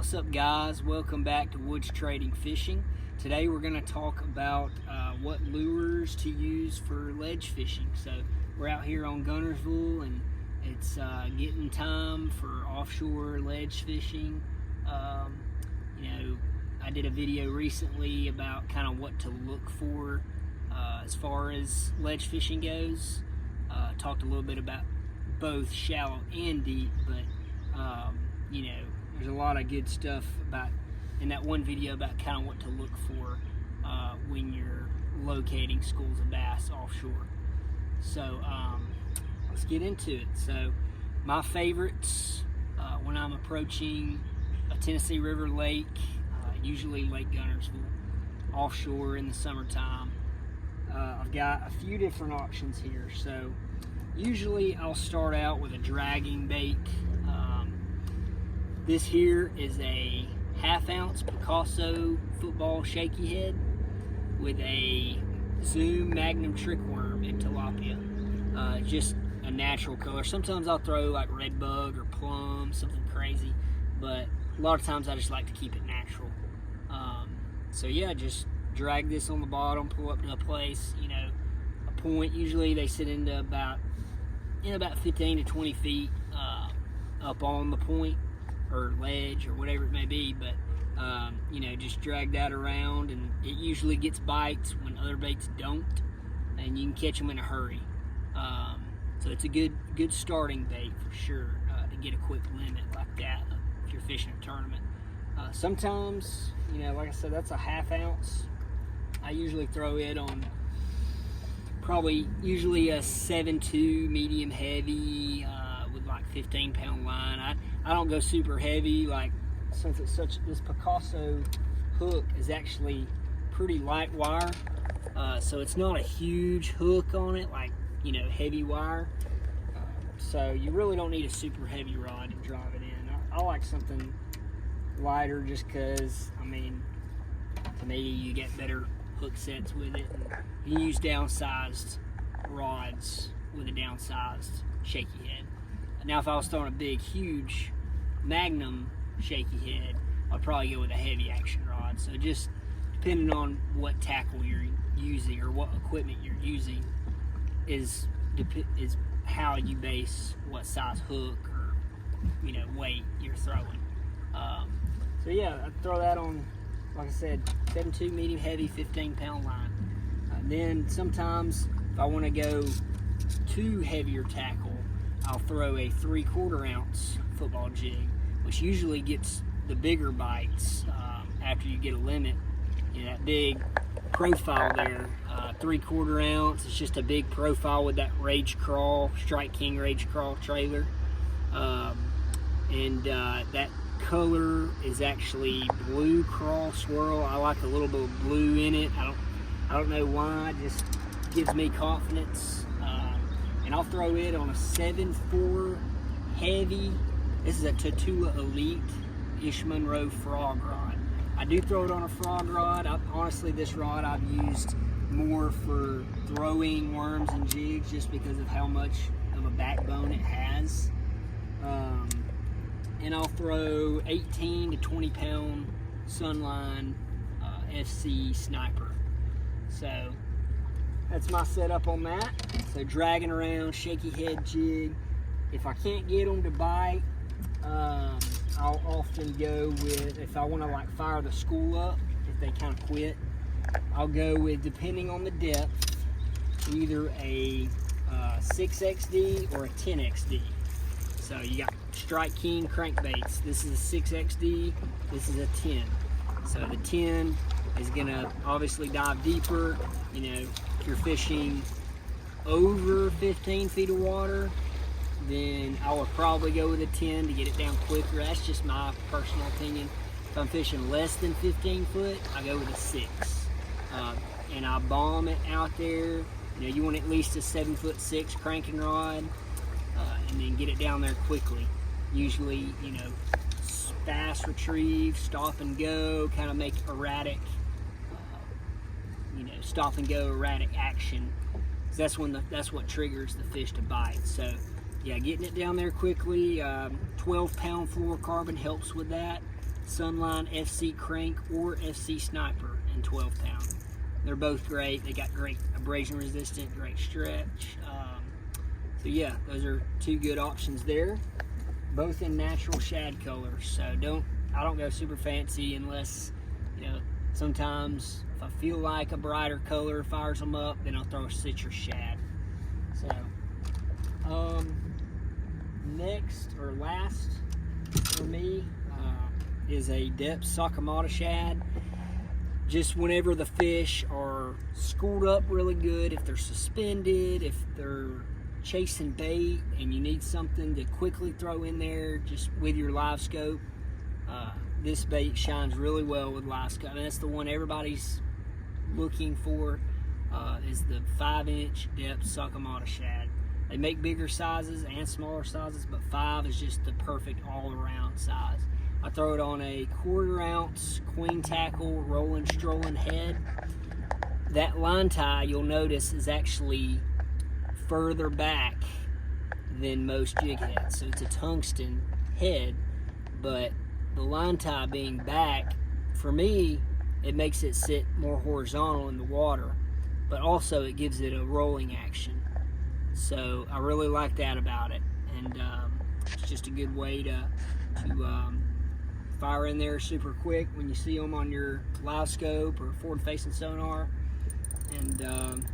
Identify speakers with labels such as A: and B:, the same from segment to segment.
A: What's up, guys? Welcome back to Woods Trading Fishing. Today we're going to talk about what lures to use for ledge fishing. So we're out here on Guntersville and it's getting time for offshore ledge fishing. I did a video recently about kind of what to look for as far as ledge fishing goes. Talked a little bit about both shallow and deep, but there's a lot of good stuff about in that one video about kind of what to look for when you're locating schools of bass offshore. So let's get into it. So my favorites when I'm approaching a Tennessee River lake, usually Lake Guntersville, offshore in the summertime, I've got a few different options here. So usually I'll start out with a dragging bait. This here is a 1/2 ounce Picasso football shaky head with a Zoom Magnum trick worm in tilapia. Just a natural color. Sometimes I'll throw like red bug or plum, something crazy, but a lot of times I just like to keep it natural. So yeah, just drag this on the bottom, pull up to a place, a point. Usually they sit into about 15 to 20 feet up on the point or ledge or whatever it may be, but just drag that around, and it usually gets bites when other baits don't, and you can catch them in a hurry. So it's a good starting bait for sure to get a quick limit like that if you're fishing a tournament. Sometimes, like I said, that's a 1/2 ounce. I usually throw it on usually a 7.2 medium heavy with like 15-pound line. I don't go super heavy, like, since it's this Picasso hook is actually pretty light wire, so it's not a huge hook on it like heavy wire. So you really don't need a super heavy rod to drive it in. I like something lighter just because, to me, you get better hook sets with it. And you use downsized rods with a downsized shaky head. Now if I was throwing a big, huge Magnum shaky head, I'd probably go with a heavy action rod. So just depending on what tackle you're using or what equipment you're using is how you base what size hook or weight you're throwing. So yeah, I'd throw that on, like I said, 7.2 medium heavy, 15-pound line. Then sometimes if I want to go to heavier tackle, I'll throw a 3/4 ounce football jig, which usually gets the bigger bites after you get a limit. That big profile there, 3/4 ounce. It's just a big profile with that Rage Crawl, Strike King Rage Crawl trailer, and that color is actually blue crawl swirl. I like a little bit of blue in it. I don't know why. It just gives me confidence. And I'll throw it on a 7.4 heavy. This is a Tatula Elite Ish Monroe frog rod. I do throw it on a frog rod. Honestly, this rod I've used more for throwing worms and jigs just because of how much of a backbone it has. And I'll throw 18 to 20-pound Sunline FC Sniper. So that's my setup on that. So dragging around, shaky head jig. If I can't get them to bite, I'll often go with, if I want to fire the school up, if they kind of quit, I'll go with, depending on the depth, either a 6XD or a 10XD. So you got Strike King crankbaits. This is a 6XD, this is a 10. So the 10 is gonna obviously dive deeper. If you're fishing over 15 feet of water, then I would probably go with a 10 to get it down quicker. That's just my personal opinion. If I'm fishing less than 15 foot, I go with a 6. And I bomb it out there. You want at least a 7'6" cranking rod, and then get it down there quickly. Usually, fast retrieve, stop and go, kind of make erratic, stop and go, erratic action. That's what triggers the fish to bite. So yeah, getting it down there quickly. 12-pound fluorocarbon helps with that. Sunline FC Crank or FC Sniper in 12 pound. They're both great. They got great abrasion resistant, great stretch. So yeah, those are two good options there. Both in natural shad colors. So I don't go super fancy unless, you know, sometimes if I feel like a brighter color fires them up, then I'll throw a citrus shad. So next or last for me is a depth Sakamata shad. Just whenever the fish are schooled up really good, if they're suspended, if they're chasing bait and you need something to quickly throw in there just with your live scope, this bait shines really well with live scope. And that's the one everybody's looking for, is the 5-inch depth Sakamata shad. They make bigger sizes and smaller sizes, but 5 is just the perfect all-around size. I throw it on a 1/4 ounce queen tackle rolling strolling head. That line tie, you'll notice, is actually further back than most jig heads. So it's a tungsten head, but the line tie being back, for me, it makes it sit more horizontal in the water, but also it gives it a rolling action. So I really like that about it, and it's just a good way to fire in there super quick when you see them on your live scope or forward-facing sonar, and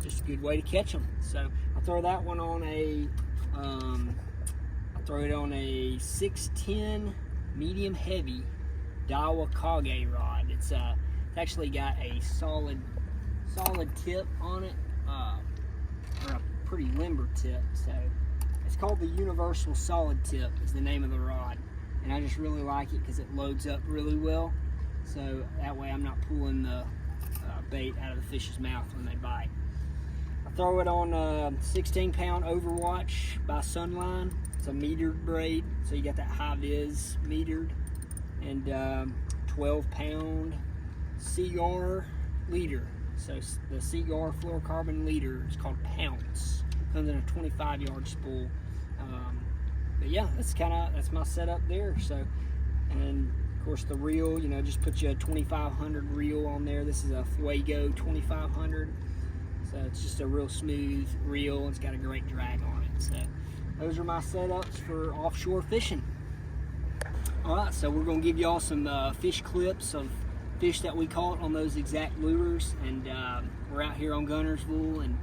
A: just a good way to catch them. So I throw that one on a, I throw it on a 610 medium heavy Daiwa Kage rod. It's actually got a solid tip on it, or a pretty limber tip. So it's called the Universal Solid Tip is the name of the rod, and I just really like it because it loads up really well. So that way I'm not pulling the bait out of the fish's mouth when they bite. I throw it on a 16-pound Overwatch by Sunline. It's a metered braid, so you got that high vis metered, and 12-pound Seagar leader. So the Seagar fluorocarbon leader is called Pounce. Comes in a 25-yard spool. But yeah, that's my setup there. So, and of course the reel, you know, just put you a 2500 reel on there. This is a Fuego 2500. So it's just a real smooth reel. It's got a great drag on it. So those are my setups for offshore fishing. All right, so we're gonna give y'all some fish clips of fish that we caught on those exact lures, and we're out here on Gunnersville, and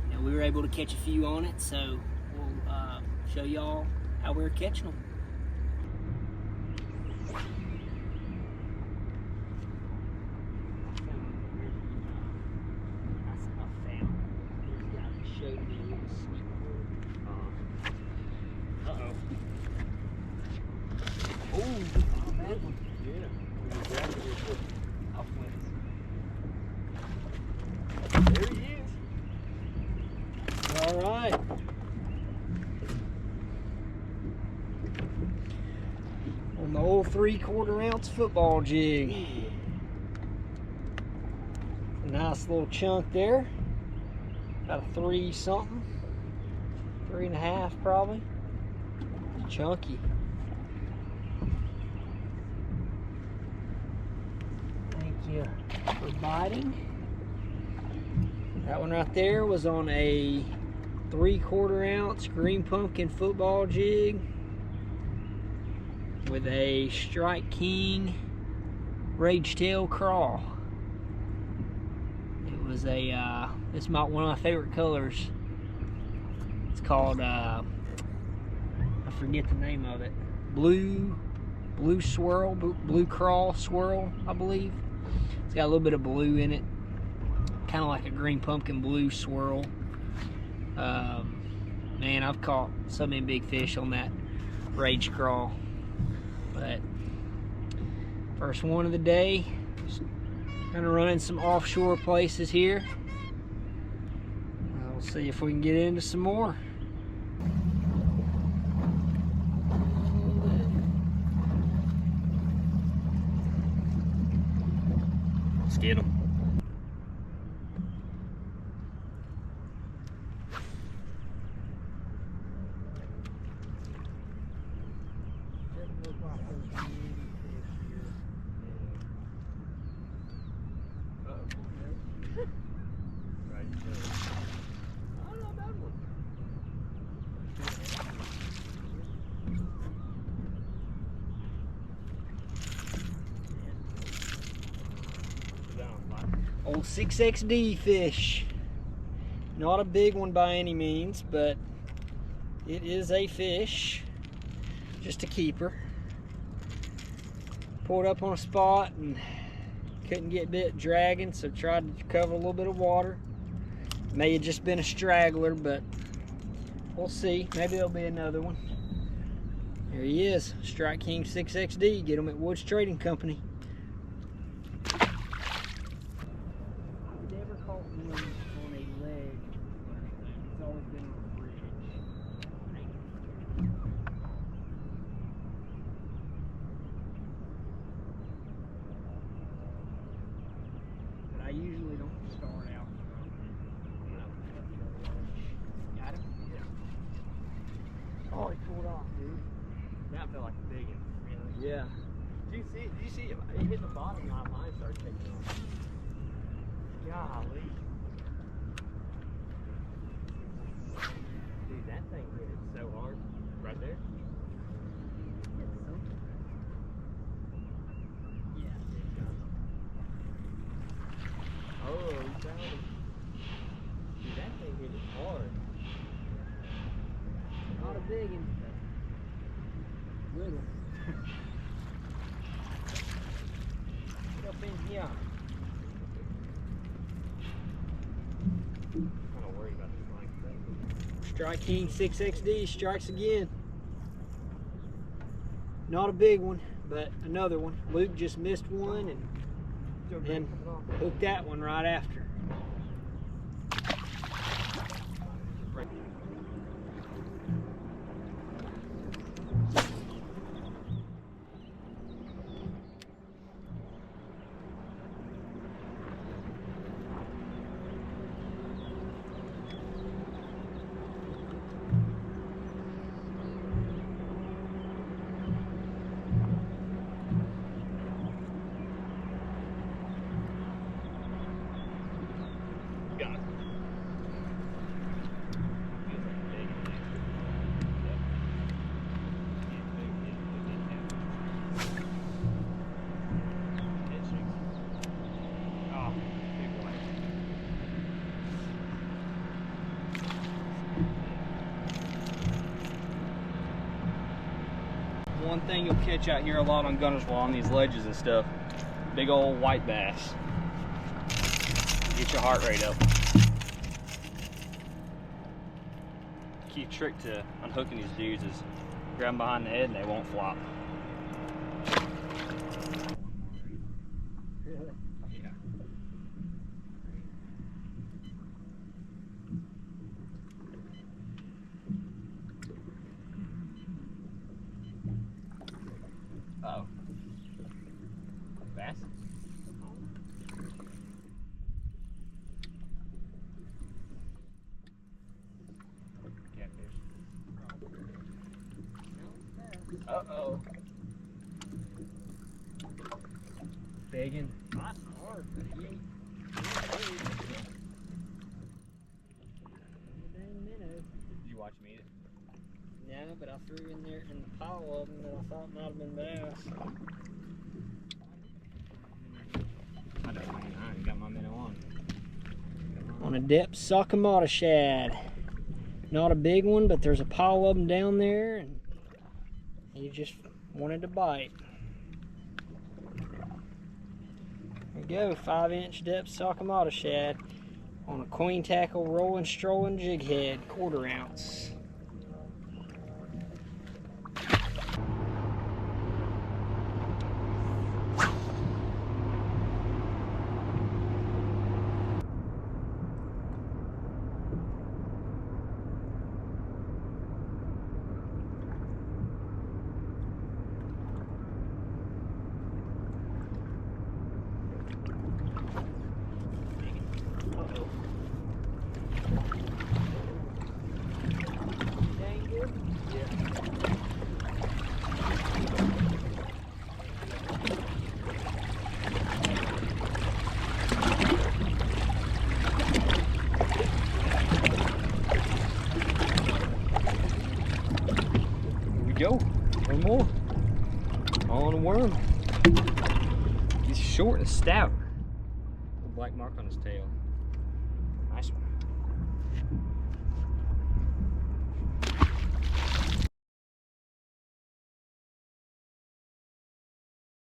A: you know, we were able to catch a few on it, so we'll show y'all how we're catching them.
B: There he is.
A: All right. On the old 3/4 ounce football jig. A nice little chunk there. About a 3 something. 3.5 probably. Chunky. Thank you for biting. That one right there was on a 3/4 ounce green pumpkin football jig with a Strike King Rage Tail crawl. It was a, it's one of my favorite colors. It's called, I forget the name of it. Blue swirl, blue crawl swirl, I believe. It's got a little bit of blue in it. Kind of like a green pumpkin blue swirl. Man, I've caught so many big fish on that Rage Crawl. But first one of the day. Just kind of running some offshore places here. We'll see if we can get into some more. Let's get them. Old 6XD fish. Not a big one by any means, but it is a fish. Just a keeper. Pulled up on a spot and couldn't get bit dragging, so tried to cover a little bit of water. May have just been a straggler, but we'll see. Maybe there'll be another one. There he is, Strike King 6XD. Get him at Woods Trading Company. I've never caught one on a ledge. It's always been on a bridge. But I usually don't start out. Got him? Yeah. Oh, he pulled off, dude.
B: That felt like a big one, really.
A: Yeah.
B: Did you see it hit the bottom and my line started taking off? Golly. Dude, that thing hit it so hard. Right there?
A: Yeah.
B: Oh, he found it. Dude, that thing hit it hard.
A: Not a big one. Little. Get up in here.
B: I'm kind of worried about this line thing.
A: Strike King 6XD strikes again. Not a big one, but another one. Luke just missed one and hooked that one right after.
B: Got it. Oh, big one. One thing you'll catch out here a lot on Gunnersville on these ledges and stuff, big old white bass. Get your heart rate up. Key trick to unhooking these dudes is grab them behind the head and they won't flop.
A: Really?
B: Yeah. Uh-oh. Bass? Catfish. Uh-oh. Biggin.
A: Nice hard, but he ain't. Dang minnow.
B: Did you watch me eat it?
A: No, but I threw in there in the pile of them that I thought might have been bass.
B: I ain't got my minnow on.
A: On a depth Sakamata shad. Not a big one, but there's a pile of them down there, and he just wanted to bite. There you go, 5-inch depth Sakamata shad on a queen tackle rolling strolling jig head, 1/4 ounce. Dang good.
B: Here we go. One more. On a worm. He's short and stout. black mark on his tail.